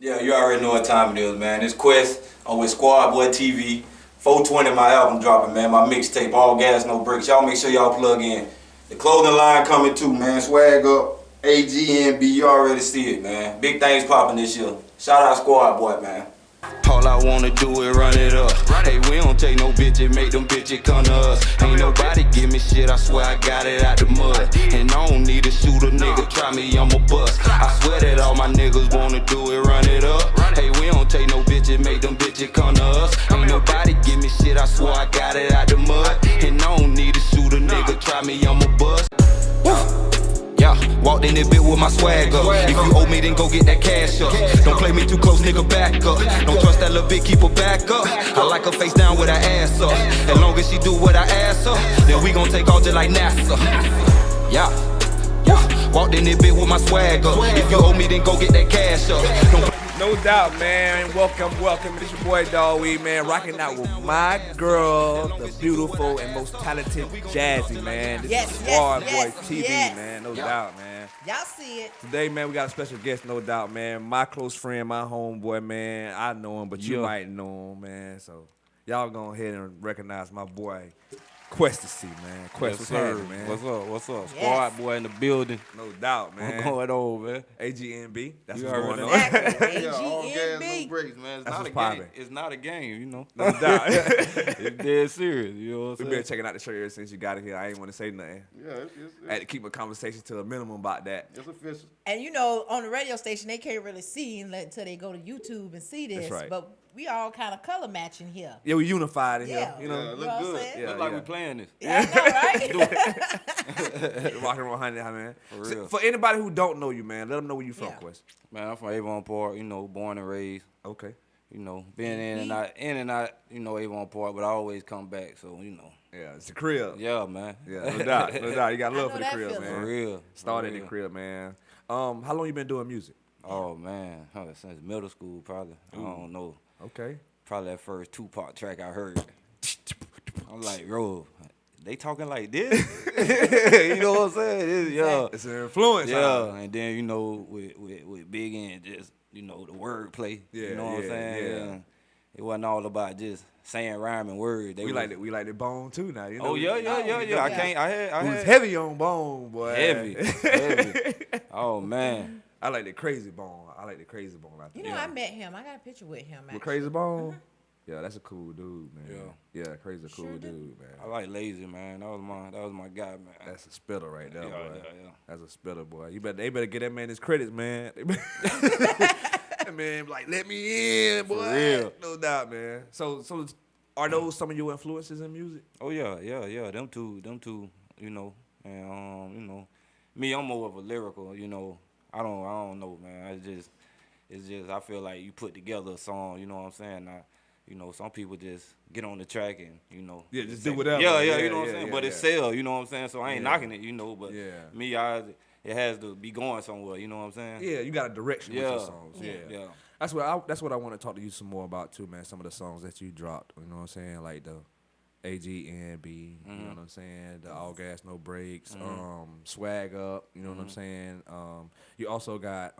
Yeah, you already know what time it is, man. It's Qwes. I'm with Squadboi Tv. 420 my album dropping, man. My mixtape, all gas, no breaks. Y'all make sure y'all plug in. The clothing line coming too, man. Swag up, AGNB. You already see it, man. Big things popping this year. Shout out Squadboi, man. All I wanna do is run it up. Hey, we don't take no bitches, make them bitches come to us. Ain't nobody give me shit, I swear I got it out the mud. And I don't need to shoot a nigga, try me, I'm a bust. I swear that all my niggas wanna do is run it up. Hey, we don't take no bitches, make them bitches come to us. Ain't nobody give me shit, I swear I got it out the mud. And I don't need to shoot a nigga, try me, I'm a bust. Yeah, walked in this bit with my swag up. If you owe me, then go get that cash up. Don't play me too close, nigga, back up. Don't trust that little bitch, keep her back up. I like her face down with her ass up. As long as she do what I ask her, then we gon' take off just like NASA. Yeah, walked in this bit with my swag up. If you owe me, then go get that cash up. No doubt, man. Welcome. It's your boy Dawg Weed, man. Rocking out with my girl, the beautiful and most talented Jazzy, man. This is Squadboi TV, man. No doubt, man. Y'all see it. Today, man, we got a special guest, no doubt, man. My close friend, my homeboy, man. I know him, but you might know him, man. So y'all go ahead and recognize my boy, Qwes, man. Qwes, what's happening, man? What's up? Squadboi in the building. No doubt, man. What's going on, man? AGNB. That's You what's going on. Exactly. Yeah, all gas, no AGNB. breaks, man. It's That's not a what's game. poppin'. It's not a game, you know. No doubt. It's dead serious, you know what I'm We've saying? been checking out the show ever since you got it here. I ain't want to say nothing. Yeah, I had to keep my conversation to a minimum about that. it's official. And you know, on the radio station, they can't really see until they go to YouTube and see this. That's right. But we all kind of color matching here. Yeah, we unified in Yeah. here. You Yeah, know, it You know look what I'm good. saying? Yeah, Look like yeah. we playing this. Yeah, I know, right? rocking 100, man. For So, real. for anybody who don't know you, man, let them know where you from, Yeah. Qwes. Man, I'm from Avon Park, you know, born and raised. Okay. You know, been in and out, you know, Avon Park, but I always come back, so, you know. Yeah, it's the crib. Yeah, man. Yeah, no doubt. No doubt. You got I love know for the that crib, feeling. man. For real. Started For in the real. crib, man. How long you been doing music? Oh, man. Since middle school, probably. I don't know. Okay. Probably that first Tupac track I heard. I'm like, bro, they talking like this? You know what I'm saying? Yeah. It's an influence. Yeah, huh? and then, you know, with Biggie and just, you know, the wordplay. Yeah, You know what I'm yeah, saying? yeah. And it wasn't all about just saying rhyming words. We like the bone too now. You know? Oh, yeah. yeah. I can't, I It was had heavy on bone, boy. heavy. Oh, man. I like the crazy bone. I like the crazy bone. I You think. know, I met him. I got a picture with him. With Actually. Crazy Bone? Yeah, that's a cool dude, man. Yeah. Yeah, Crazy cool Sure do. dude, man. I like Lazy, man. That was my guy, man. That's a spitter right there, Yeah, boy. yeah. That's a spitter, boy. They better get that man his credits, man. That man, like, let me in, boy. real. No doubt, man. So are those some of your influences in music? Oh yeah. Them two, you know, and you know, me, I'm more of a lyrical, you know. I don't know, man. It's just I feel like you put together a song, you know what I'm saying? You know, some people just get on the track and, you know. Yeah, just do whatever. Yeah, Yeah, you know what I'm yeah, saying? yeah, but yeah. it sell, you know what I'm saying? So I ain't Yeah. knocking it, you know, but Yeah. me, it has to be going somewhere, you know what I'm saying? Yeah, you got a direction with your Yeah. songs. Yeah. Yeah. That's what I want to talk to you some more about too, man. Some of the songs that you dropped, you know what I'm saying? Like the AGNB, you know what I'm saying? The All Gas No Breaks, Swag Up, you know what I'm saying? You also got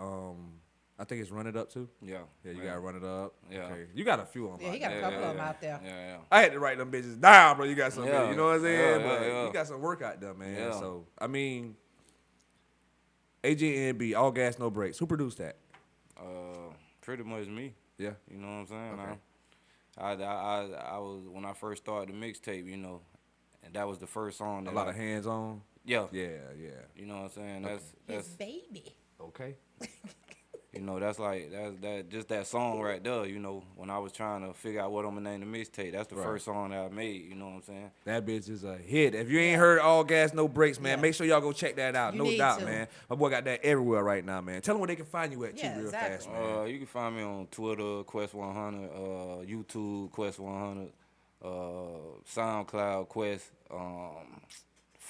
I think it's Run It Up too. Yeah. Yeah, you got Run It Up. Yeah. Okay. You got a few of them. Yeah, he got a couple of them out there. Yeah. I had to write them bitches down, bro. You got some, Yeah. you know what I'm saying? Yeah, But yeah. you got some work out there, man. Yeah. So I mean, AGNB, All Gas No Breaks. Who produced that? Pretty much me. Yeah. You know what I'm saying? Okay. I was when I first started the mixtape, you know, and that was the first song. A That lot of hands on. Yeah. Yeah. You know what I'm saying? His That's baby. Okay. you know that's just that song right there. You know, when I was trying to figure out what I'm gonna name the mixtape, that's the Right. first song that I made. You know what I'm saying? That bitch is a hit. If you ain't heard All Gas No Breaks, man, Yeah. make sure y'all go check that out. You No need doubt, to. man. My boy got that everywhere right now, man. Tell them where they can find you at, too, Yeah, real exactly. fast, man. You can find me on Twitter, Qwes100, YouTube, Qwes100, SoundCloud, Qwes,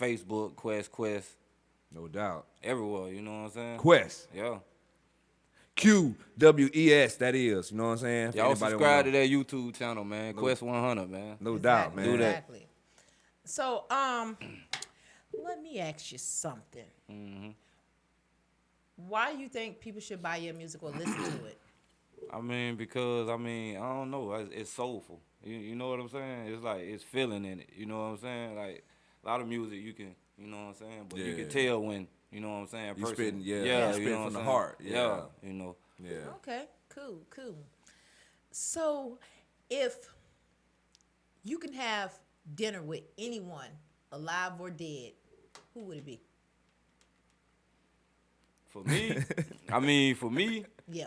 Facebook, Qwes, No doubt. everywhere. You know what I'm saying? Qwes. Yeah. QWES, that is. You know what I'm saying? If Y'all anybody subscribe to wanna- that YouTube channel, man. Qwes100, man. No doubt, man. Do that. Exactly. So, let me ask you something. Why you think people should buy your music or listen to it? I mean, because I don't know. It's soulful. You know what I'm saying? It's like it's feeling in it. You know what I'm saying? Like a lot of music, you can, you know what I'm saying. But you can tell when, you know what I'm saying. You spitting, you spitting know from what the I'm heart. saying? Yeah, you know. yeah. Okay, cool. So, if you can have dinner with anyone, alive or dead, who would it be? For me, for me, Yeah.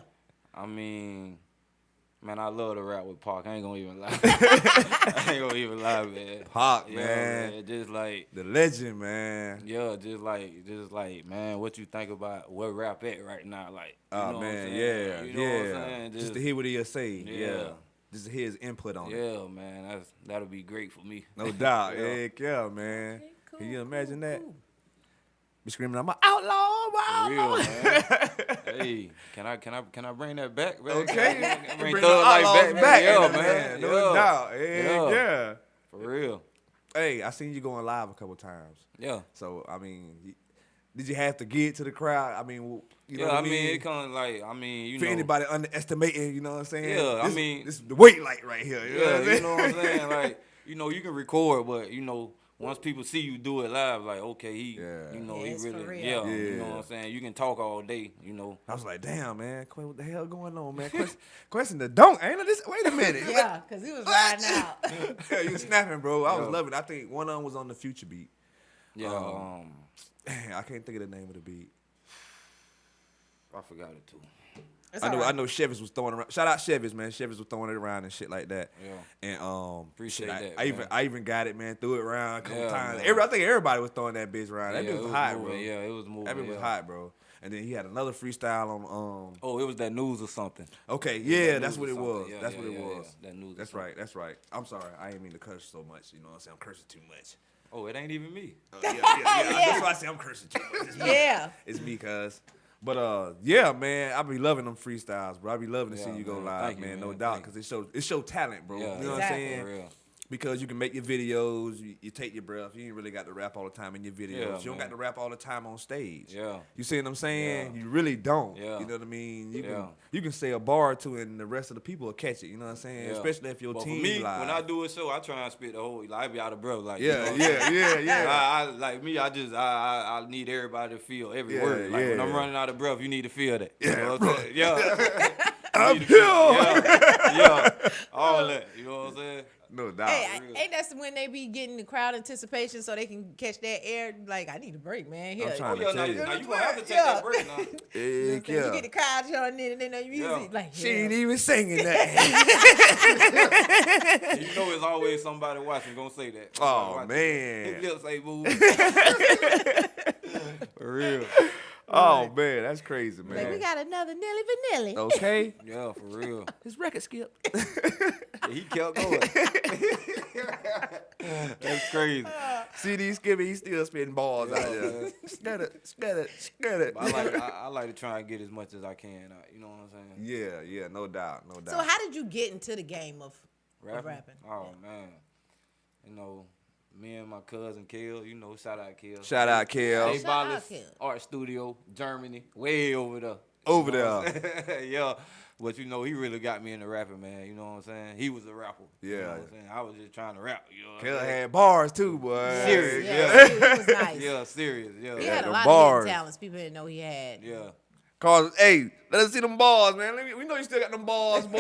Man, I love to rap with Pac. I ain't gonna even lie. I ain't gonna even lie, man. Pac, Yeah, man. just like The legend, man. yeah, just like, man, what you think about where rap at right now? Like, you know Oh what I'm man, saying? yeah, You know yeah. what I'm saying? Just to hear what he'll say. Yeah. Yeah. Just to hear his input on it. Yeah, man, that'll be great for me. No doubt. Yeah. Heck yeah, man. Okay, cool, Can you imagine that? cool. Be screaming, I'm an outlaw, For real, wow. man. Hey, can I bring that back, man? Okay. Bring Bring Thug the Life outlaws back, yeah, man. man. No Yeah. doubt. Heck Yeah. yeah. For real. Hey, I seen you going live a couple times. Yeah. So, I mean, did you have to get to the crowd? I mean, you know Yeah, what I mean, it kind of like, you for know. anybody underestimating, you know what I'm saying? Yeah, I this, mean- this is the weight light right here. You know what Yeah, I'm saying? you know what I'm saying? Like, you know, you can record, but, you know, once people see you do it live, like, okay, Yeah. you know, Yeah, he it's for really, real. you Yeah. know what I'm saying? You can talk all day, you know. I was like, damn, man, Quay, what the hell going on, man? Question the don't, ain't it? Wait a minute. Yeah, because he was riding out. Yeah, you was snapping, bro. I was Yeah. loving it. I think one of them was on the Future beat. Yeah, Dang, I can't think of the name of the beat. I forgot it too. It's I all know right. I know Chevy's was throwing around. Shout out Chevy's, man. Chevy's was throwing it around and shit like that. Yeah. And Appreciate shit, that, I even got it, man. Threw it around a couple Yeah, times. man. I think everybody was throwing that bitch around. That Yeah, bitch it was was hot, moving. bro. Yeah, it was moving. That bitch was yeah. hot, bro. And then he had another freestyle on Oh, it was that news or something. Okay, That yeah, news that's or what it something. was. Yeah, That's yeah, what it yeah, was. yeah. That news or That's something. right. That's right. I'm sorry. I didn't mean to curse so much. You know what I'm saying? I'm cursing too much. Oh, it ain't even me. Yeah. Yeah. That's why I say I'm cursing too much. It's me. Yeah. It's me, cuz. But yeah, man, I be loving them freestyles, bro. I be loving to see Yeah, you go man. live, Thank you, man. No man. doubt, Thank because it show talent, bro. Yeah, you know what I'm exactly. saying? For real. Because you can make your videos, you take your breath. You ain't really got to rap all the time in your videos. Yeah, you don't man. got to rap all the time on stage. Yeah. You see what I'm saying? Yeah. You really don't. Yeah. You know what I mean? Yeah. You can say a bar or two, and the rest of the people will catch it. You know what I'm saying? Yeah. Especially if your But team for me, live. when I do a show, I try and spit the whole. Like, I be out of breath. Like, you Yeah, know what I'm saying? yeah. I like me. I need everybody to feel every Yeah, word. Like when I'm yeah. running out of breath, you need to feel that. You Yeah, know what bro. I'm saying? Yeah. I'm You need to feel here. it. Yeah, all that. You know what I'm saying? No doubt. Hey, ain't that when they be getting the crowd anticipation so they can catch that air? Like, I need a break, man. Here. I'm trying Oh to yeah, tell you. now you gonna have to take Yeah. that break now. Heck You yeah. get the crowd joining in and they know your music. Yeah. Like, She yeah. ain't even singing that. And you know, it's always somebody watching gonna say that. Oh, Somebody watching. man. His lips ain't moving. For real. Oh man, that's crazy, Like, man. we got another Nelly Vanilli. Okay. Yeah, for real. His record skipped. He kept going. That's crazy. CD Skippy, he still spitting balls out there. man. Scat it. I like to try and get as much as I can. You know what I'm saying? Yeah, no doubt. So how did you get into the game of rapping? Oh man, you know, me and my cousin Kel. You know, shout out Kel. Shout out Kel. Hey, Shout out Ballas Kel. Art Studio, Germany, way over there. Over You know there. what I'm saying? Yeah, but you know, he really got me into rapping, man. You know what I'm saying? He was a rapper. You know Yeah. what I'm saying? I was just trying to rap. You know what I'm Kel saying? had bars too, boy. Serious, Yeah, he was nice. Yeah, serious. Yeah. He had the a lot bars. of hidden talents people didn't know he had. Yeah. Cause, hey, let us see them balls, man. We know you still got them balls, boy.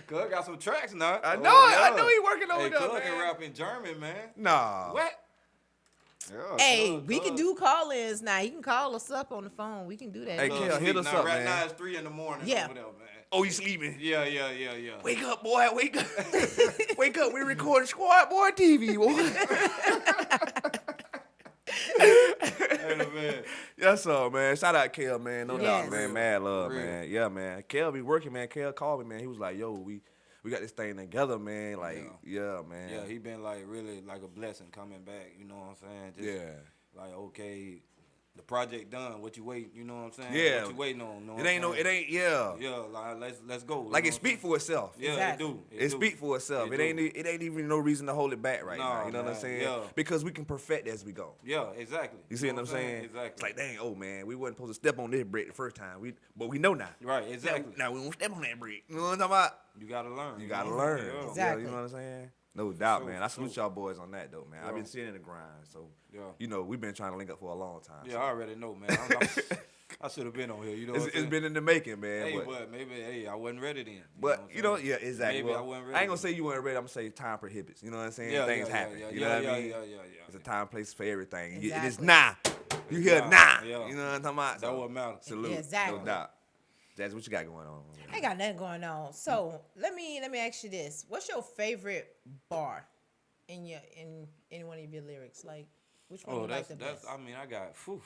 Cuz got some tracks now. I know Oh, it. I yeah. know he working over Hey, there, Cuz man. can rap in German, man. Nah. What? Yeah, Hey, Cuz, we can Cuz. do call-ins now. He can call us up on the phone. We can do that. Hey, Cuz Kel, hit sleep us now. up, Right man. now it's 3 in the morning Yeah. over there, man. Oh, you sleeping? Yeah. Wake up, boy. Wake up. Wake up. We recording Squadboi TV, boy. Hey, man. Yes, sir, man. Shout out Kel, man. No Yes. doubt, man. Mad love, For real. man. Yeah, man. Kel be working, man. Kel called me, man. He was like, yo, we got this thing together, man. Like, yeah, man. Yeah, he been like really like a blessing coming back. You know what I'm saying? Just Yeah. Like, okay, the project done. What you wait? You know what I'm saying? Yeah. What you waiting on? Know It ain't no. It ain't. Yeah. Yeah, like let's go. Like it speak for itself. Yeah, Exactly. it do. It speak for itself. It ain't even no reason to hold it back right now. You know what I'm man, saying? yeah. Because we can perfect as we go. Yeah, exactly. You see what I'm saying? Exactly. It's like, dang, oh man, we wasn't supposed to step on this brick the first time. But we know now. Right, exactly. Now we won't step on that brick. You know what I'm talking about? You gotta learn. You gotta learn. Yeah. Exactly. Yeah, you know what I'm saying? No doubt, sure, man. I for salute sure. y'all boys on that though, man. I've Yeah. been seeing the grind, so Yeah. you know we've been trying to link up for a long time. Yeah, so. I already know, man. I should have been on here. You know, It's been in the making, man. Hey, but but maybe I wasn't ready then. But you know, what I'm saying? yeah, exactly. Maybe Well, I wasn't ready. I ain't gonna say you weren't ready. I'm gonna say time prohibits. You know what I'm saying? Yeah, Things yeah, happen. yeah, You know what I mean? Yeah. It's a time, place for everything. It is Exactly. now. You hear Yeah, now. yeah. You know what I'm talking about? That what matters. Salute. Yeah, exactly. No doubt. That's what you got going on. I ain't got nothing going on. So let me ask you this: what's your favorite bar in any one of your lyrics? Like, which one Oh, you like that's the best? I mean, I got. Whew,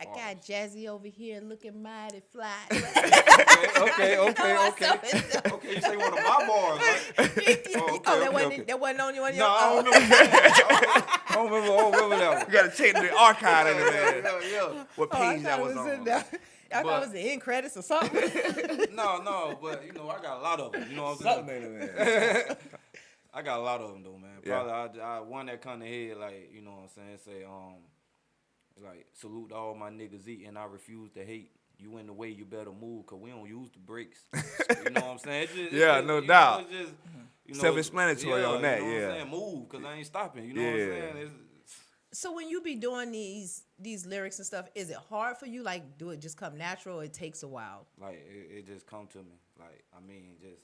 I got Jazzy over here looking mighty fly. okay. Okay, you say one of my bars, right? That wasn't on you on your. No, I don't remember that. I don't remember that one. You gotta check the archive in there. Yeah. What page that was on? I thought But- it was the end credits or something. No, but you know, I got a lot of them. You know what I'm Something saying? in there. I got a lot of them though, man. Yeah. Probably I one that come to head, like, you know what I'm saying, say like, salute to all my niggas eating, I refuse to hate. You in the way, you better move, cause we don't use the brakes. You know what I'm saying? Yeah, no you know, doubt. it's just, you know, Self-explanatory on that, You know yeah. what I'm saying? Move, cause I ain't stopping. You know what I'm Yeah. saying? So when you be doing these lyrics and stuff, is it hard for you? Like, do it just come natural? Or it takes a while. Like it just come to me. Like, I mean, just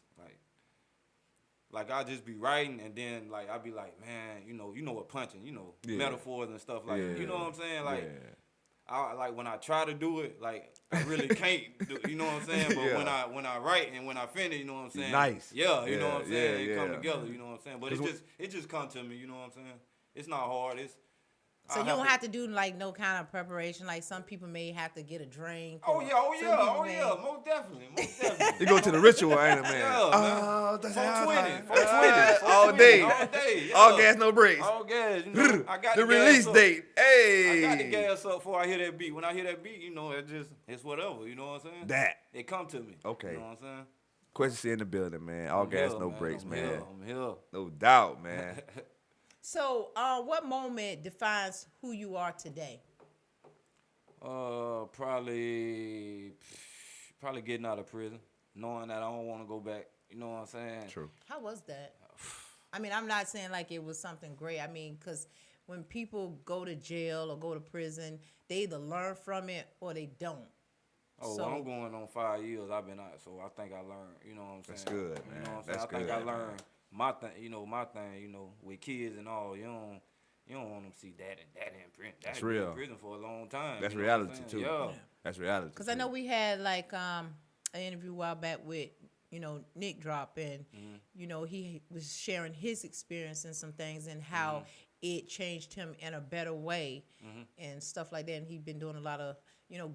like I just be writing, and then like I be like, man, you know what punching, Yeah. metaphors and stuff like, Yeah. you know what I'm saying? Like, Yeah. I like when I try to do it, like I really can't do, you know what I'm saying? But Yeah. when I write and when I finish, you know what I'm saying? Nice. Yeah, you know Yeah, what I'm saying? yeah, It come yeah. together, you know what I'm saying? But it just come to me, you know what I'm saying? It's not hard. So you don't have to do like no kind of preparation. Like some people may have to get a drink. Oh or yeah, some people may- most definitely. You go to the ritual, ain't it, man? Yeah, Oh, that's 420, 420. All day. yeah. All gas, no brakes. All gas, you know. I got the gas release up. date. Hey. I got the gas up before I hear that beat. When I hear that beat, you know, it's whatever. You know what I'm saying? That. It come to me. Okay. You know what I'm saying? Question in the building, man. All I'm gas, here, no brakes, I'm man. Here, I'm here. No doubt, man. So what moment defines who you are today? Probably getting out of prison, knowing that I don't want to go back. You know what I'm saying? True. How was that? I mean, I'm not saying like it was something great. I mean, because when people go to jail or go to prison, they either learn from it or they don't. Oh, So- well, I'm going on 5 years. I've been out, so I think I learned. You know what I'm saying? That's good, You man. know what I'm saying? That's I think good, I man. learned my thing. You know, with kids and all. You don't want them to see dad in prison. That's Dad been real. in prison for a long time. That's you know what I'm reality, saying? too. Yeah. That's reality. Because I know we had like an interview a while back with, Nick Drop, and, he was sharing his experience and some things and how it changed him in a better way and stuff like that. And he's been doing a lot of,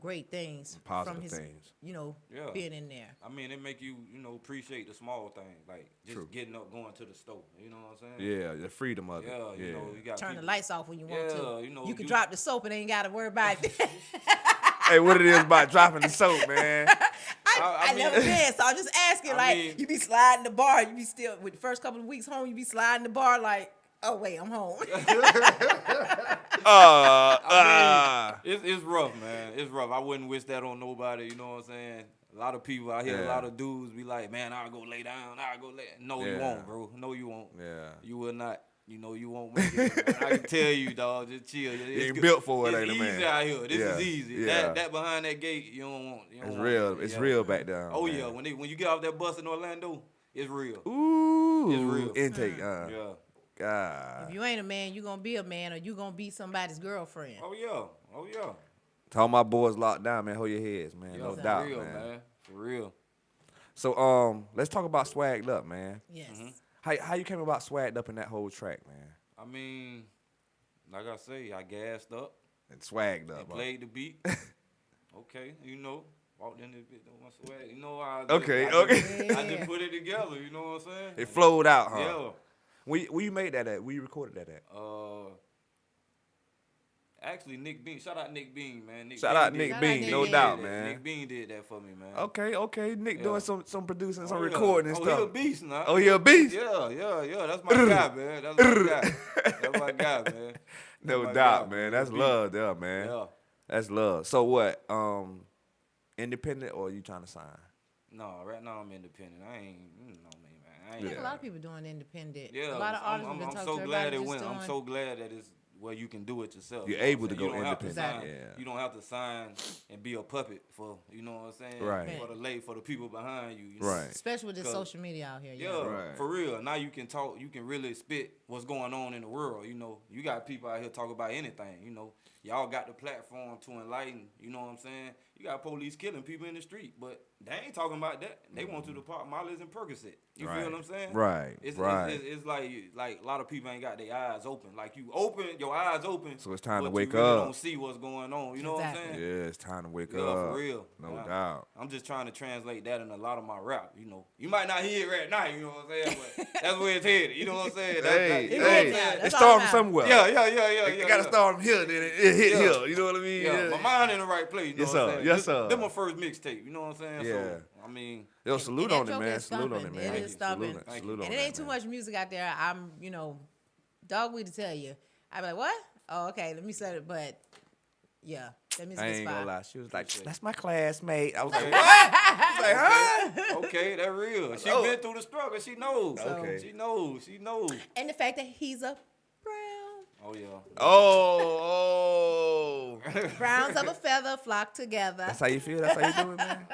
great things Positive from his, things. Yeah. being in there. I mean, it make you, appreciate the small things, like just True. getting up, going to the store. You know what I'm saying? Yeah, the freedom of it. Yeah, you know, you got Turn the people- lights off when you want to. Yeah, You can you- drop the soap and ain't got to worry about it. Hey, what it is about dropping the soap, man? I mean- never been, so I'm just asking. I mean- You be sliding the bar, you be still with the first couple of weeks home, you be sliding the bar like, oh wait, I'm home. It's rough, man. It's rough. I wouldn't wish that on nobody. You know what I'm saying? A lot of people out here, a Yeah. lot of dudes be like, man, I'll go lay down. I'll go lay. No, you Yeah. won't, bro. No, you won't. Yeah. You will not. You won't make it. Man. I can tell you, dog. Just chill. It's ain't good. built for it, It's ain't it, easy man? out here. This Yeah. is easy. Yeah. That behind that gate, you don't want. You don't It's want real. it. It's Yeah. real back down. Oh man. yeah. When you get off that bus in Orlando, it's real. Ooh. It's real. Intake. Yeah. God. If you ain't a man, you gonna be a man, or you gonna be somebody's girlfriend. Oh yeah. Oh yeah. To all my boys locked down, man. Hold your heads, man. Yeah, No for doubt, real, man. For real. So let's talk about Swagged Up, man. Yes. How you came about Swagged Up in that whole track, man? I mean, like I say, I gassed up And Swagged and Up. huh? played the beat. Okay, walked in this bit on my swag. Okay, I just put it together. You know what I'm saying? It flowed out, huh? Yeah. Where you made that at? Where you recorded that at? Actually, Nick Bean. Shout out Nick Bean, man. Shout out Nick Bean, no doubt, did that. man. Nick Bean did that for me, man. Okay. Nick doing some producing, some yeah. recording and stuff. He a beast now. Oh, he a beast? Yeah. That's my guy, man. That's my guy. That's my guy, man. No doubt, man. That's love there, man. Yeah. That's love. So what? Independent or you trying to sign? No, right now I'm independent. I ain't, you know me, man. I think a lot of people doing independent. Yeah, A lot of artists have been I'm talking so to glad everybody it just went. doing. I'm so glad that it's where you can do it yourself. You're You know able what to I'm go saying? You don't have to independent. sign- Yeah. You don't have to sign and be a puppet for, you know what I'm saying? Right. For the people behind you. You know? Right. Especially with this 'Cause- social media out here. Yeah, Right. for real. Now you can talk. You can really spit what's going on in the world. You know, you got people out here talk about anything. You know, y'all got the platform to enlighten. You know what I'm saying? You got police killing people in the street, but they ain't talking about that. They want you to pop Molly's and Percocet. You Right. feel what I'm saying? Right. It's like a lot of people ain't got their eyes open. Like you open your eyes open. So it's time to but wake you really up. Don't see what's going on. You know Exactly. what I'm Yeah, saying? it's time to wake Yeah, up. for real. No Yeah. doubt. I'm just trying to translate that in a lot of my rap. You know, you might not hear it right now. You know what I'm saying? But that's where it's headed. You know what I'm saying? You know what I'm saying? It That's start all from that somewhere. Yeah. You gotta start from here, then it hit Yeah. here. You know what I mean? Yeah, my mind in the right place. You know Yes, what I'm sir. saying? Yes, sir. This my first mixtape. You know what I'm saying? Yeah. So, I mean, Yo, salute that on it, joke man. is Salute on it, stomping. man. It is stomping. Salute Thank on And that, it ain't too man. much music out there. I'm, dog weed to tell you. I be like, what? Oh, okay. Let me say it. But yeah, that music I is ain't gonna fire. lie. She was like, that's my classmate. I was like, Okay. what? I was like, huh? okay, that real. She Oh. been through the struggle. She knows. Okay. She knows. And the fact that he's a brown. Oh yeah. Oh. Browns of a feather flock together. That's how you feel? That's how you doing, man?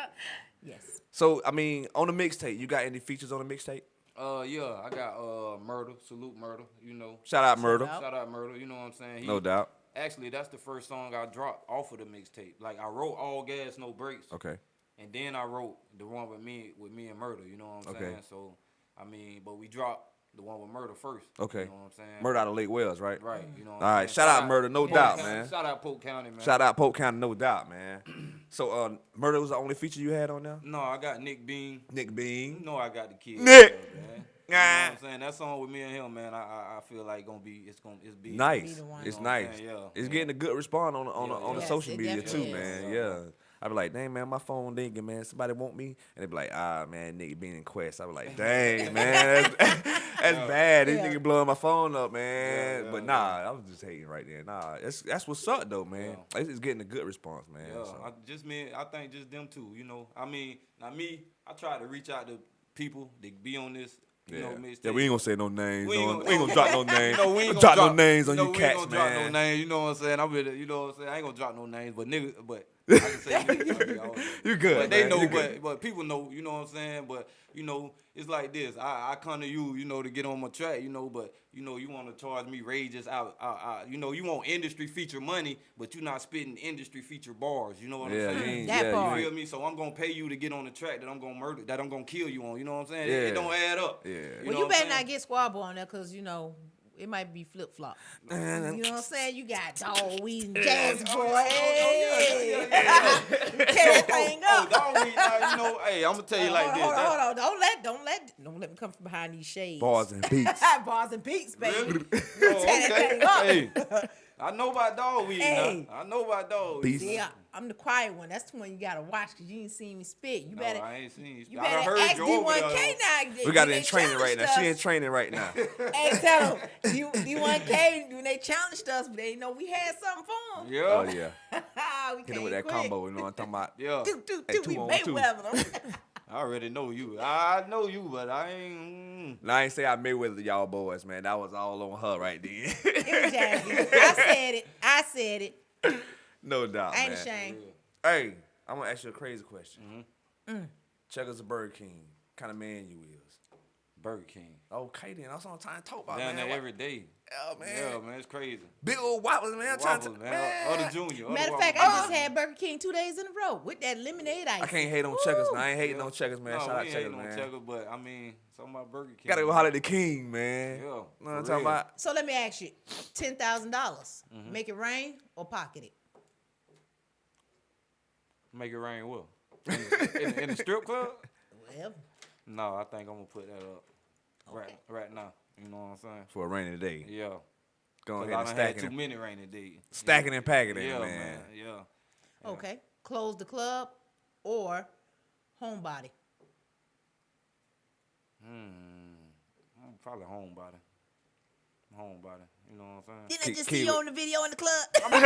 Yes. So, I mean, on the mixtape, you got any features on the mixtape? Yeah, I got Murder, Salute Murder, you know. Shout out Murder. out. Shout out Murder, you know what I'm saying? No doubt. Actually, that's the first song I dropped off of the mixtape. Like I wrote All Gas No Brakes. Okay. And then I wrote the one with me and Murder, you know what I'm Okay. saying? So I mean, but we dropped the one with Murder first. Okay. You know what I'm saying? Murder out of Lake Wells, right? Right, you know what All I'm right. saying? Shout out Murder, no Polk doubt, County, man. Shout out Polk County, man. Shout out Polk County, no doubt, man. So, Murder was the only feature you had on there? No, I got Nick Bean. Nick You Bean. know I got the kid. Nick. Man. You know what I'm saying? That song with me and him, man, I feel like it's big. Nice. the one. It's You know what I'm nice. saying? Yeah, It's yeah. getting a good response on the Yes, social it media too, definitely man. is. Yeah. I be like, dang, man, my phone dinging, man. Somebody want me? And they be like, man, nigga being in Quest. I be like, dang, man, that's bad. This Yeah. nigga blowing my phone up, man. Yeah, but nah, I was just hating right there. Nah, that's what's up though, man. It's getting a good response, man. Yeah, so. I think just them two, you know. I mean, now me, I try to reach out to people that be on this, you know, mixtape. Yeah, we ain't gonna say no names. We We ain't ain't gonna drop no names. No, we ain't drop gonna no names on no, you we cats, ain't gonna drop no man. names. You know what I'm saying? I'm really, you know what I'm saying? I ain't gonna drop no names, but niggas, but I can say niggas. all day. You good, But they man. know, You good. but people know. You know what I'm saying? But you know, it's like this. I come to you, you know, to get on my track, you know. But you know, you want to charge me rages out. You know, you want industry feature money, but you not spitting industry feature bars. You know what Yeah, I'm you saying? ain't, That yeah, part. you You ain't- feel me? So I'm gonna pay you to get on the track that I'm gonna murder, that I'm gonna kill you on. You know what I'm saying? Yeah. It don't add up. Yeah. Well, know you what better I'm not saying? get Squadboi on there because, it might be flip flop. You know what I'm saying? You got dog weed and jazz boy. Tear that thing up. Dog weed, now, you know, hey, I'm gonna tell you like this. Hold that- on. Don't let me come from behind these shades. Bars and beats. Bars and beats, baby. Really? Tear that thing up. Hey, I know about dog weed Hey. now. I know about dog weed. Beats. See, I'm the quiet one. That's the one you gotta watch because you ain't seen me spit. You No, better, I ain't seen you. you I better heard ask you over D1K there. now. We got When it in they training right now. challenged She in us- training right now. Hey, tell them D1K when they challenged us, they know we had something for them. Yeah. Oh yeah. We Hit him with that quit. combo, you know what I'm talking about? Yeah. Hey, We 2-on-2. Mayweather them. I already know you. I know you, but I ain't. Now, I ain't say I Mayweather y'all boys, man. That was all on her right then. It was jazzy. I said it. No doubt, I ain't man. ashamed. Hey, I'm gonna ask you a crazy question. Mm-hmm. Checkers or Burger King? Kind of man you is? Burger King. Okay, then. That's what I'm trying to talk about, Down man. there every day. Oh, man. Yeah, man, it's crazy. Big old whoppers, man. I'm trying to. Waffles, man. Man. Other junior. other Matter of fact, I waffles. just had Burger King 2 days in a row with that lemonade ice. I can't hate on Checkers. I ain't hating on Checkers, man. No, Shout we out ain't Checkers, hating on man. Checkers, but I mean, something about Burger King. Gotta go holler at the King, man. Yeah, Know what I'm for talking real. about? So let me ask you, $10,000, Mm-hmm. make it rain or pocket it? Make it rain well. In the strip club? Well, No, I think I'm gonna put that up Okay. right now. You know what I'm saying? For a rainy day. Yeah. Go 'Cause ahead I and done stack had it. too many rainy days. Stacking and packing it, Yeah, man. Yeah. Okay. Close the club or homebody. Probably homebody. Homebody. You know what I'm saying? Didn't I just Keep see you it- on the video in the club? Don't get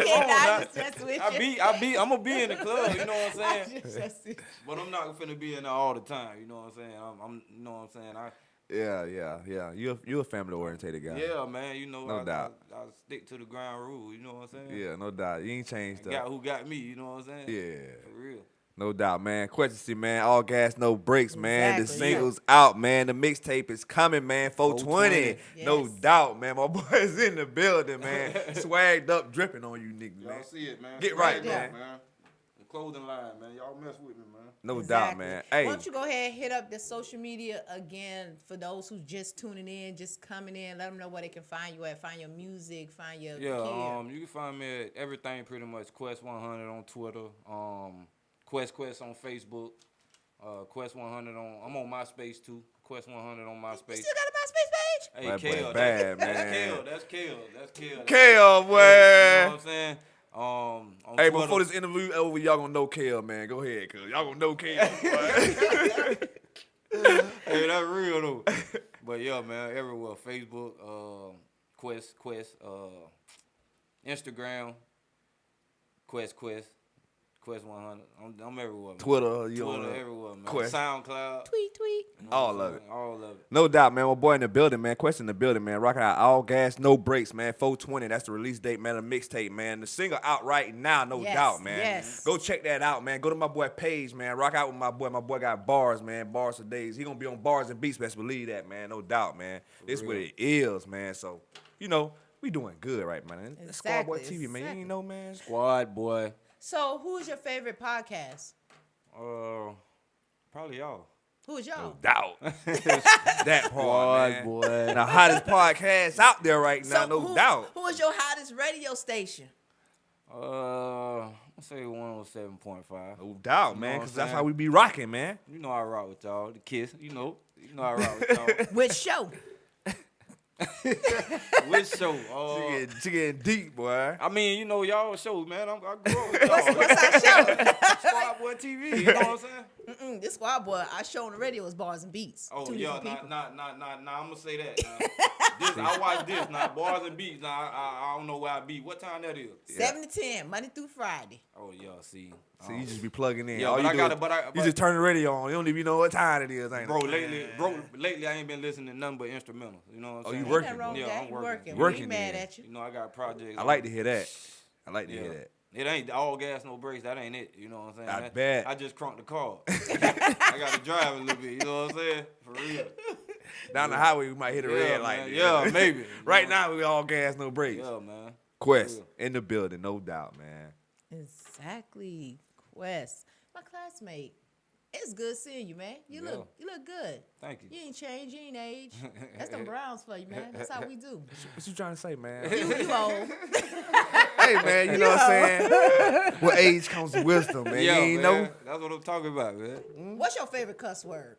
it wrong, I now. just messing with you. I'm gonna be in the club, you know what I'm I saying? just messing with you. But I'm not finna be in there all the time, you know what I'm saying? I'm you know what I'm saying? Yeah. You a family oriented guy. Yeah, man, you know, No I doubt. stick to the ground rule, you know what I'm saying? Yeah, no doubt. You ain't changed Got up. who got me, you know what I'm saying? Yeah. For real. No doubt, man. Question, man. All gas, no brakes, man. The Exactly. single's out, man. The mixtape is coming, man. 420. 420. No Yes. doubt, man. My boy's in the building, man. Swagged up, dripping on you, niggas, man. Y'all see it, man. Get right, Straight up, man. The clothing line, man. Y'all mess with me, man. No doubt, Exactly. man. Hey, Why don't you go ahead and hit up the social media again for those who just tuning in, just coming in. Let them know where they can find you at, find your music, find your gear. You can find me at everything pretty much. Qwes 100 on Twitter. Qwes on Facebook. Qwes 100 on. I'm on MySpace too. Qwes 100 on You MySpace. still got a MySpace page? Hey, That boy Kale, bad, that's man. Kale. That's Kale. Kale, boy. You know what I'm saying? On Hey, Twitter. before this interview over, y'all gonna know Kale, man. Go ahead, cuz y'all gonna know Kale, boy. Hey, that's real though. But yeah, man, everywhere. Facebook, Qwes, Instagram, Qwes 100. I'm everywhere, man. Twitter, you Twitter, on everywhere, man. Qwes. SoundCloud. Tweet. You know All what I'm of it. saying? All of it. No doubt, man. My boy in the building, man. Question in the building, man. Rocking out all gas, no brakes, man. 420. That's the release date, man. The mixtape, man. The single out right now, no Yes, doubt, man. yes. Go check that out, man. Go to my boy page, man. Rock out with my boy. My boy got bars, man. Bars for days. He gonna be on bars and beats. Best believe that, man. No doubt, man. This what it is, man. So, you know, we doing good right, man. Exactly, Squadboi TV, man. You ain't know, man. Squadboi. So, who's your favorite podcast? Probably y'all. Who is y'all? No doubt. That part, man. Squadboi. The hottest podcast out there right now, no doubt. Who is your hottest radio station? I'll say 107.5. No doubt, You know man, what because I'm that's saying? how we be rocking, man. You know I rock with y'all. The Kiss. You know I rock with y'all. Which show? Which show? She getting deep, boy. I mean, you know, y'all show, man. I grew up with y'all. What's our show? Squadboi TV. You know what I'm saying? This Squadboi, our show on the radio is Bars and Beats. Oh, Two yeah, different nah, people. I'm going to say that. I watch this now. Bars and Beats. Now, I don't know where I be. What time that is? 7 to 10, Monday through Friday. Oh, yeah, see. So you just be plugging in. Yeah, All but you I do got is- it, but you just turn the radio on. You don't even know what time it is, ain't Bro, it? lately I ain't been listening to nothing but instrumentals. You know what I'm Oh, saying? you working, Ain't nothing wrong with Yeah, that. I'm You working. working. Working We ain't mad then. at you. You know, I got projects. I like to hear that. I like to Yeah. hear that. It ain't all gas, no brakes. That ain't it. You know what I'm saying? I bet. I just crunked the car. I got to drive a little bit. You know what I'm saying? For real. Down the highway, we might hit a Yeah, red light. man. then. Yeah, maybe. Right You know? now, we all gas, no brakes. Yeah, man. Qwes Yeah. in the building, no doubt, man. Exactly. Qwes. My classmate. It's good seeing you, man. You look good. Thank you. You ain't changed, you ain't aged. That's them Browns for you, man. That's how we do. What you trying to say, man? You old. Hey, man, you know what I'm saying? With age comes wisdom, man. Yeah, you ain't man. know? That's what I'm talking about, man. What's your favorite cuss word?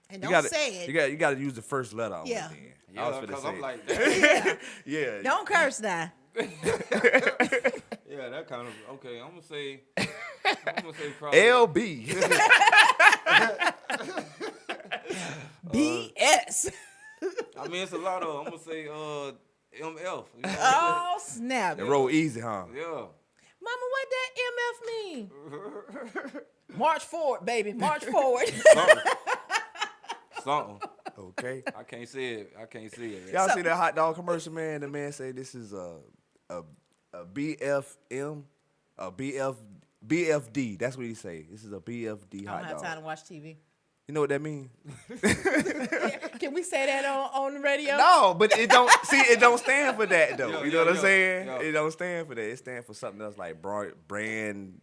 And don't say it. You gotta use the first letter on Yeah. it then. I Yeah, was finna because say I'm it. like, that. yeah. Don't curse now. Yeah, that kind of, okay, I'm going to say probably. LB. BS. I mean, it's a lot of, I'm going to say MF. You know what I'm Oh, snap. It roll easy, huh? saying? Yeah. Mama, what that MF mean? March forward, baby. March forward. Something. Okay. I can't say it. Y'all see that hot dog commercial, man? The man say this is a BFM, a BFD. That's what he say. This is a BFD I hot don't have time dog. to watch TV. You know what that means? Can we say that on the radio? No, but it don't. See, it don't stand for that though. Yeah, you know yeah, what I'm yeah, saying? yeah. It don't stand for that. It stands for something else like brand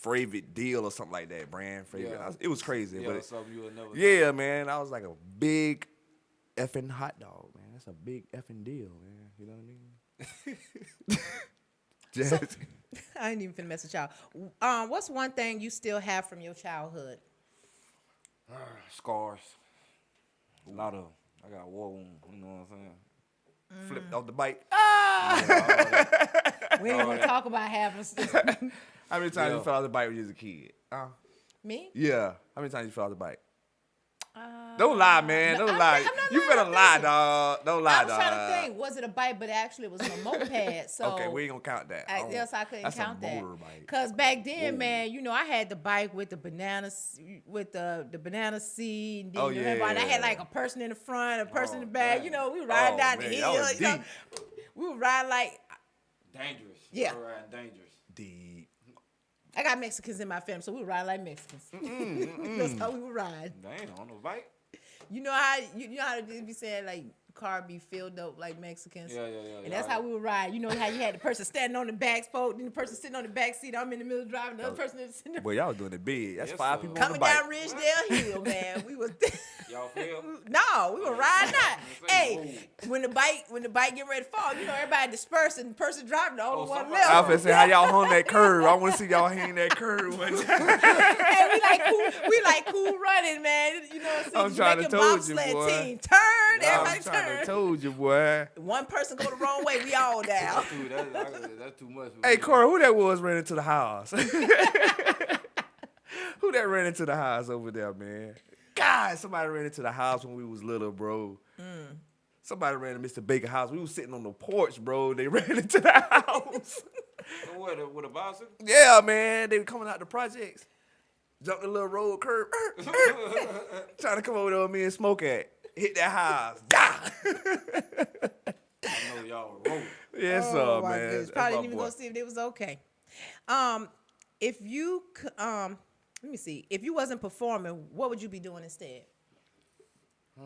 favorite deal or something like that. Brand favorite. Yeah. It was crazy, Yeah, but it, something you would never yeah, man. I was like a big effing hot dog, man. That's a big effing deal, man. You know what I mean? Just, I ain't even finna mess with y'all. What's one thing you still have from your childhood? Scars. A lot of. I got war wound. You know what I'm saying? Flipped off the bike. We ain't gonna talk about having How many times you fell off the bike when you was a kid? me. Yeah. How many times you fell off the bike? Don't lie, man. Don't lie. I'm not You lying, better I'm lie, thinking. dog. Don't lie, I was dog. trying to think, was it a bike? But actually, it was on a moped. So Okay, we ain't gonna count that. yes, I couldn't That's count a that. motorbike. Cause back then, man, you know, I had the bike with the bananas, with the banana seat. And then, Oh, you remember, and I had yeah. like a person in the front, a person in the back. man. You know, we would ride down the man, hill. that was You know, deep. we would ride like. Dangerous. Yeah. All right, dangerous. Deep. I got Mexicans in my family, so we would ride like Mexicans. That's how we would ride. Damn, on the bike. You know how they be saying like the car be filled up like Mexicans. Yeah. And that's how we would ride. You know how you had the person standing on the back spot, then the person sitting on the back seat. I'm in the middle driving, the other person is sitting there. Boy, y'all was doing it big. That's Yes, 5 sir. people on the Coming bike. down Ridgedale Hill, man. We was Y'all feel? no, we were riding out. Say, Hey, when the bike get ready to fall, you know everybody dispersed and the person driving the only one somebody- I left. was finna say how y'all hung that curve. I want to see y'all hang that curve one time. Hey, we like cool running, man. You know what I'm saying? I'm trying to Making told you, bobsled boy. team. Turn, everybody I'm trying to turn. told you, boy. One person go the wrong way, we all down. Dude, that's too much. For Hey, me. Corey, who that was ran into the house? Who that ran into the house over there, man? God, somebody ran into the house when we was little, bro. Somebody ran into Mr. Baker's house. We was sitting on the porch, bro. They ran into the house. So what, with a bicycle? Yeah, man. They were coming out the projects. Jumped the little road curb. Trying to come over there with me and Smoke at. Hit that house. I know y'all were rolling. Yes, Oh, sir, my man. goodness. That's Probably my didn't even boy. go see if it was okay. If you let me see. If you wasn't performing, what would you be doing instead? I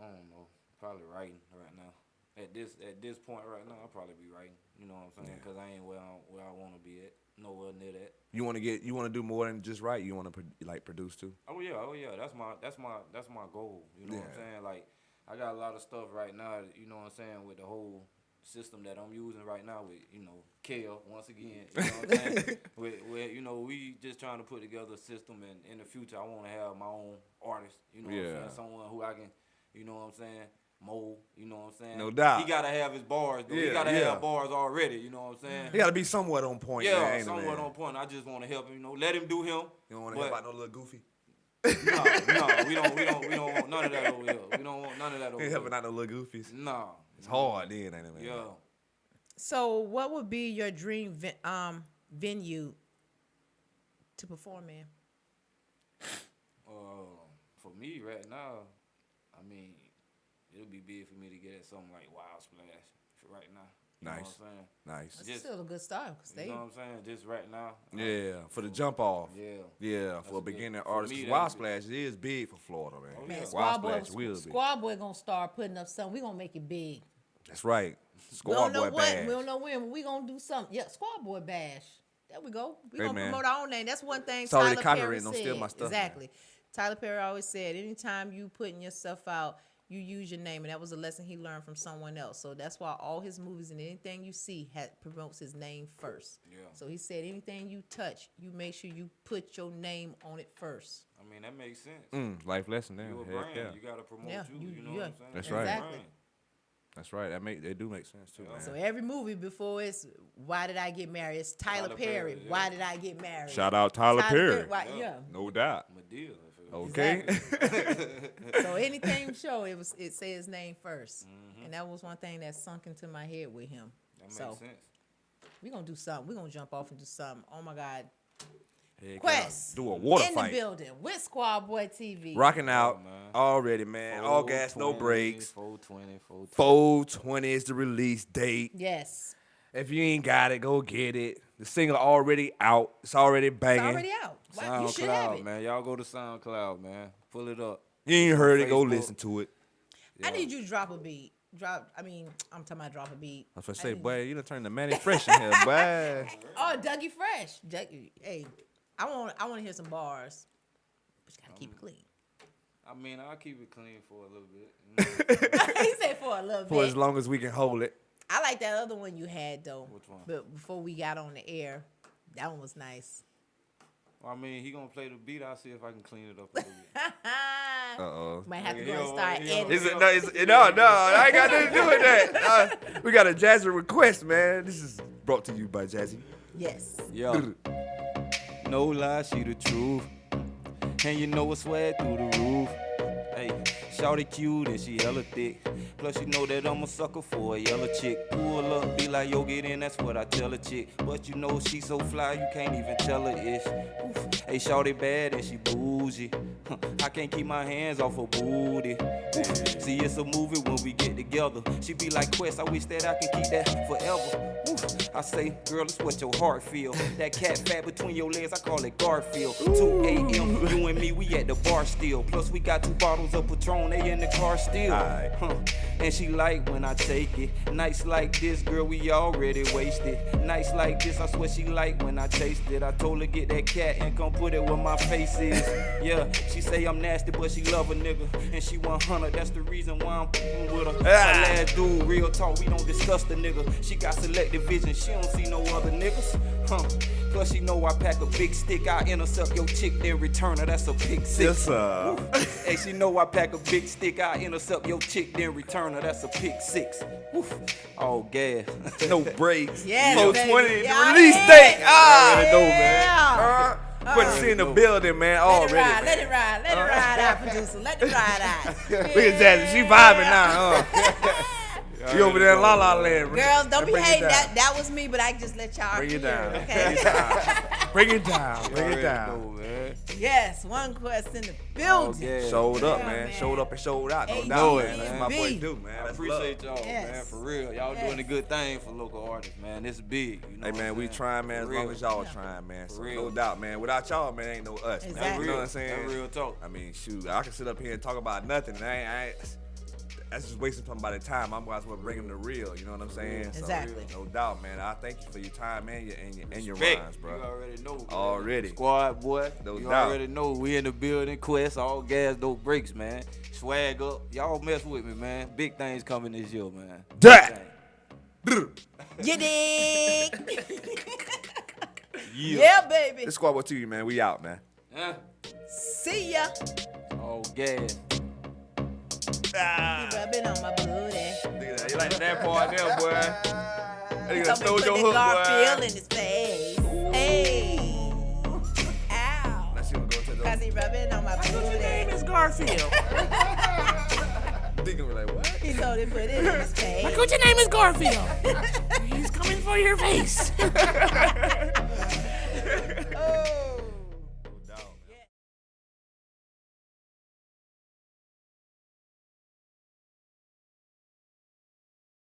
don't know. Probably writing right now. At this point right now, I'll probably be writing. You know what I'm saying? Because I ain't where I want to be at. Nowhere near that. You want to do more than just write? You want to produce too? Oh yeah. That's my goal. You know what I'm saying? Like I got a lot of stuff right now. You know what I'm saying, with the whole system that I'm using right now with Kale once again. You know what I'm saying? with we just trying to put together a system, and in the future I want to have my own artist. You know what I'm saying? Someone who I can, you know what I'm saying, mold. You know what I'm saying? No doubt. He gotta have his bars. Though. Yeah, He gotta yeah. have bars already. You know what I'm saying? You got to be somewhat on point. Yeah, man, ain't it, somewhat man? on point. I just want to help him. Let him do him. You don't want to But- help out no little goofy. No, we don't want none of that over here. We don't want none of that over Ain't here. helping out no little goofies. No. It's hard then, ain't it, man? Yeah. So, what would be your dream venue to perform in? For me right now, I mean, it'll be big for me to get at something like Wild Splash for right now. You know Nice. what I'm saying? Nice. That's Just- still a good start because You they know what I'm saying? Just right now. Yeah, for the jump off. Yeah. Yeah, for a good. beginning For artist. me, 'Cause that Wild would Splash is big for Florida, man. Oh, man, yeah. Wild Splash will be. Squadboi gonna start putting up something. We gonna make it big. That's right. We don't know Squadboi what. Bash. We don't know when. But we gonna do something. Yeah, Squadboi Bash. There we go. We Hey, gonna man. promote our own name. That's one thing. It's already Tyler Perry copyrighted. Don't said. steal my stuff, Exactly. Tyler Perry always said, anytime you putting yourself out, you use your name, and that was a lesson he learned from someone else. So that's why all his movies and anything you see promotes his name first. Yeah. So he said, anything you touch, you make sure you put your name on it first. I mean, that makes sense. Life lesson there. You a Heck brand. yeah. You gotta promote Yeah, you know yeah. what I'm saying? That's You a right. Exactly. brand. That's right. They do make sense too, man. So every movie before it's Why Did I Get Married? It's Tyler Tyler Perry. Perry, yeah. Why Did I Get Married? Shout out Tyler Perry. Why, Yeah. yeah. No doubt. Medea. Okay. So anything you show, it say his name 1st, and that was one thing that sunk into my head with him. That makes So sense. we gonna do something. We gonna jump off and do something. Oh my God, Heck Qwes yeah. Do a water in fight. the building with Squadboi TV. Rocking out man. already, man. All gas, no 420, brakes. 420. 420 is the release date. Yes, If you ain't got it, go get it. The single already out. It's already it's banging. already out. Wow, you should have SoundCloud, it. man. Y'all go to SoundCloud, man. Pull it up. You ain't heard it, go Facebook. listen to it. I need you to drop a beat. I'm talking about drop a beat. I was gonna I say, need- boy, you done turned the Manny Fresh in here, boy. Oh, Dougie Fresh. Hey, I want to hear some bars, but you gotta keep it clean. I mean, I'll keep it clean for a little bit. You know? He said for a little For bit. as long as we can hold it. I like that other one you had though. Which one? But before we got on the air, that one was nice. I mean, he gonna play the beat. I'll see if I can clean it up a little bit. time. Uh-oh. Might have to go and start editing. Is it, no, I ain't got nothing to do with that. We got a Jazzy request, man. This is brought to you by Jazzy. Yes. Yeah. No lie, she the truth. And you know it's swag through the roof. Hey, shawty cute and she hella thick. Plus you know that I'm a sucker for a yellow chick. Pull up, be like, yo, get in, that's what I tell a chick. But you know she so fly, you can't even tell her ish. Oof. Hey, shawty bad and she bougie. I can't keep my hands off her booty. Oof. See, it's a movie when we get together. She be like, Qwes, I wish that I can keep that forever. Oof. I say, girl, it's what your heart feel. That cat fat between your legs, I call it Garfield. 2 a.m., you and me, we at the bar still. Plus we got 2 bottles of Patron, they in the car still. And she like when I take it. Nights like this, girl, we already wasted. Nights like this, I swear she like when I taste it. I told her get that cat and come put it where my face is. Yeah, she say I'm nasty, but she love a nigga. And she 100, that's the reason why I'm f***ing with her. My last dude, real talk, we don't discuss the nigga. She got selective vision, she don't see no other niggas. Plus she know I pack a big stick, I intercept your chick, then return her, that's a pick 6. Yes, sir. Hey, she know I pack a big stick, I intercept your chick, then return her, that's a pick 6. Woof. Oh, gas. No breaks. Yes, 420, baby. the Yeah, release yeah. date. already know, Yeah. Put it in the building, man. Already. Let it ride out, producer. Let it ride out. Look at Jazzy, she vibing now, You over there in La La Land. Girls, don't be Bring it hating. down. That was me, but I just let y'all Bring it hear, down. okay? Bring it down. Bring it Already down. know, man. Yes, one Qwes in the building. Yeah. Showed up, Yeah, man. man. Showed up and showed out. No Hey, doubt, know man. it, That's man. what my boy B. do, man. I That's appreciate love. y'all, man, Yes. for real. Y'all doing a good thing for local artists, man. It's big. You know Hey, what man, I'm we saying? trying, man, as For long real. as y'all trying, man. So, real. no doubt, man. Without y'all, man, ain't no us. Exactly. Man. You know what I'm saying? That real talk. I mean, shoot, I can sit up here and talk about nothing. That's just wasting somebody's time. I'm might as well bring them the real. You know what I'm saying? So, Exactly. no doubt, man. I thank you for your time, man, and your Respect. rhymes, bro. You already know. Man. Already. Squad boy. No you doubt. already know. We in the building. Qwes, all gas, no breaks, man. Swag up. Y'all mess with me, man. Big things coming this year, man. That. You dig? Yeah. Baby. This Squadboi Tv, man. We out, man. Huh? See ya. All gas. Ah. You rubbing on my booty. You like that part there, boy? That nigga Told me stole put your that hook, Garfield boy. in his face. Hey. Ow. Now she was going to the Cause he rubbing on my booty. Garfield. Thinking we like, what? He told him put it in his face. Your name is Garfield. He's coming for your face.